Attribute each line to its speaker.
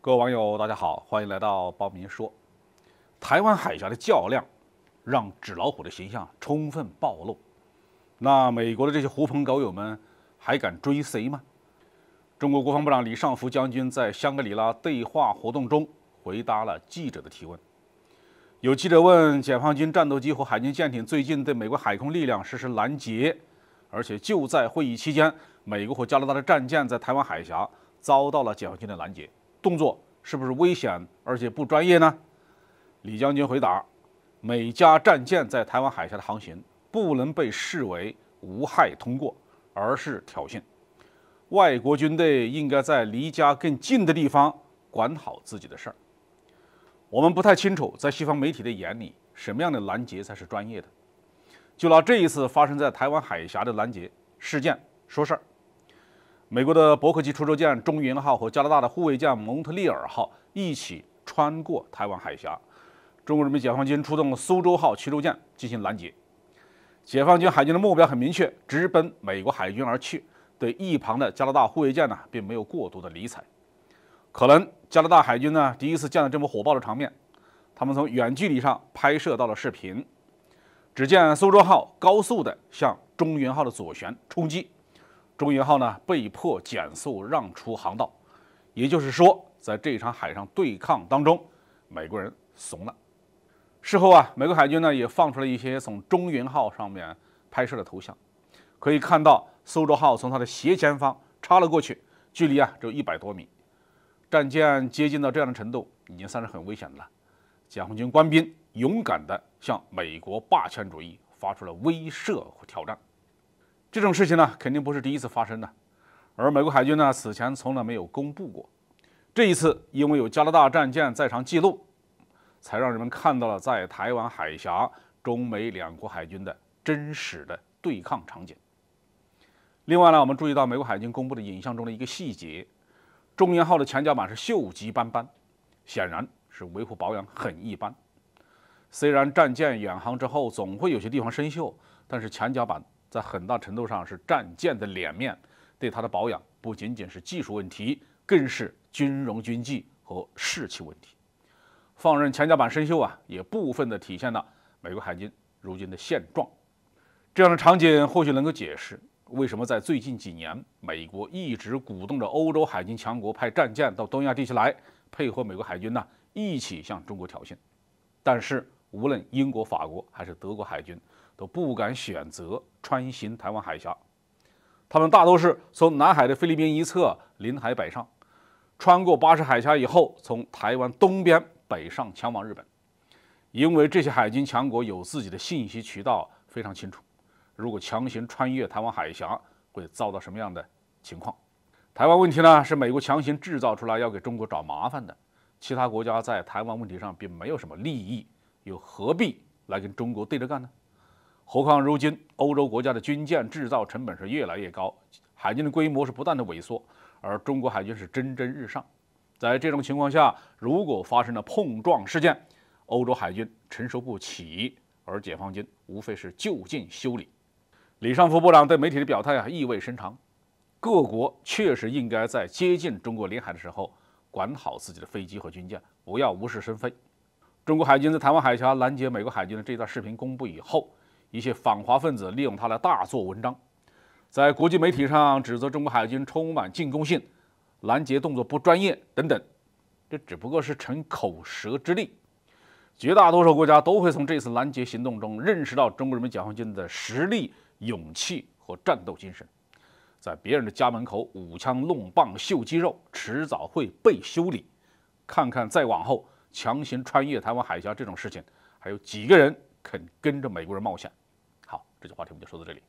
Speaker 1: 各位网友，大家好，欢迎来到包明说。台湾海峡的较量，让纸老虎的形象充分暴露。那美国的这些狐朋狗友们还敢追随吗？中国国防部长李尚福将军在香格里拉对话活动中回答了记者的提问。有记者问，解放军战斗机和海军舰艇最近对美国海空力量实施拦截，而且就在会议期间，美国和加拿大的战舰在台湾海峡遭到了解放军的拦截。动作是不是危险而且不专业呢？李将军回答：美加战舰在台湾海峡的航行不能被视为无害通过，而是挑衅。外国军队应该在离家更近的地方管好自己的事儿。我们不太清楚，在西方媒体的眼里，什么样的拦截才是专业的。就拿这一次发生在台湾海峡的拦截事件说事儿。美国的伯克级驱逐舰中原号和加拿大的护卫舰蒙特利尔号一起穿过台湾海峡，中国人民解放军出动了苏州号驱逐舰进行拦截。解放军海军的目标很明确，直奔美国海军而去，对一旁的加拿大护卫舰呢，并没有过多的理睬。可能加拿大海军呢第一次见到这么火爆的场面，他们从远距离上拍摄到了视频。只见苏州号高速的向中原号的左舷冲击。中原号呢被迫减速让出航道，也就是说，在这场海上对抗当中，美国人怂了。事后啊，美国海军呢也放出了一些从中原号上面拍摄的图像，可以看到苏州号从它的斜前方插了过去，距离只有100多米。战舰接近到这样的程度，已经算是很危险的了。解放军官兵勇敢地向美国霸权主义发出了威慑和挑战。这种事情呢，肯定不是第一次发生的，而美国海军呢，此前从来没有公布过。这一次，因为有加拿大战舰在场记录，才让人们看到了在台湾海峡中美两国海军的真实的对抗场景。另外呢，我们注意到美国海军公布的影像中的一个细节：中原号的前甲板是锈迹斑斑，显然是维护保养很一般。虽然战舰远航之后总会有些地方生锈，但是前甲板在很大程度上是战舰的脸面，对它的保养不仅仅是技术问题，更是军容军纪和士气问题。放任前甲板生锈也部分的体现了美国海军如今的现状。这样的场景或许能够解释为什么在最近几年，美国一直鼓动着欧洲海军强国派战舰到东亚地区来，配合美国海军一起向中国挑衅。但是无论英国、法国还是德国海军，都不敢选择穿行台湾海峡，他们大都是从南海的菲律宾一侧临海北上，穿过巴士海峡以后，从台湾东边北上前往日本。因为这些海军强国有自己的信息渠道，非常清楚，如果强行穿越台湾海峡，会遭到什么样的情况。台湾问题呢，是美国强行制造出来要给中国找麻烦的，其他国家在台湾问题上并没有什么利益，又何必来跟中国对着干呢？何况如今欧洲国家的军舰制造成本是越来越高，海军的规模是不断的萎缩，而中国海军是蒸蒸日上。在这种情况下，如果发生了碰撞事件，欧洲海军承受不起，而解放军无非是就近修理。李尚福部长对媒体的表态意味深长，各国确实应该在接近中国领海的时候管好自己的飞机和军舰，不要无事生非。中国海军在台湾海峡拦截美国海军的这段视频公布以后，一些反华分子利用它来大做文章，在国际媒体上指责中国海军充满进攻性，拦截动作不专业等等，这只不过是逞口舌之力。绝大多数国家都会从这次拦截行动中认识到中国人民解放军的实力、勇气和战斗精神。在别人的家门口舞枪弄棒秀肌肉，迟早会被修理。看看再往后强行穿越台湾海峡这种事情，还有几个人肯跟着美国人冒险？好，这期话题我们就说到这里。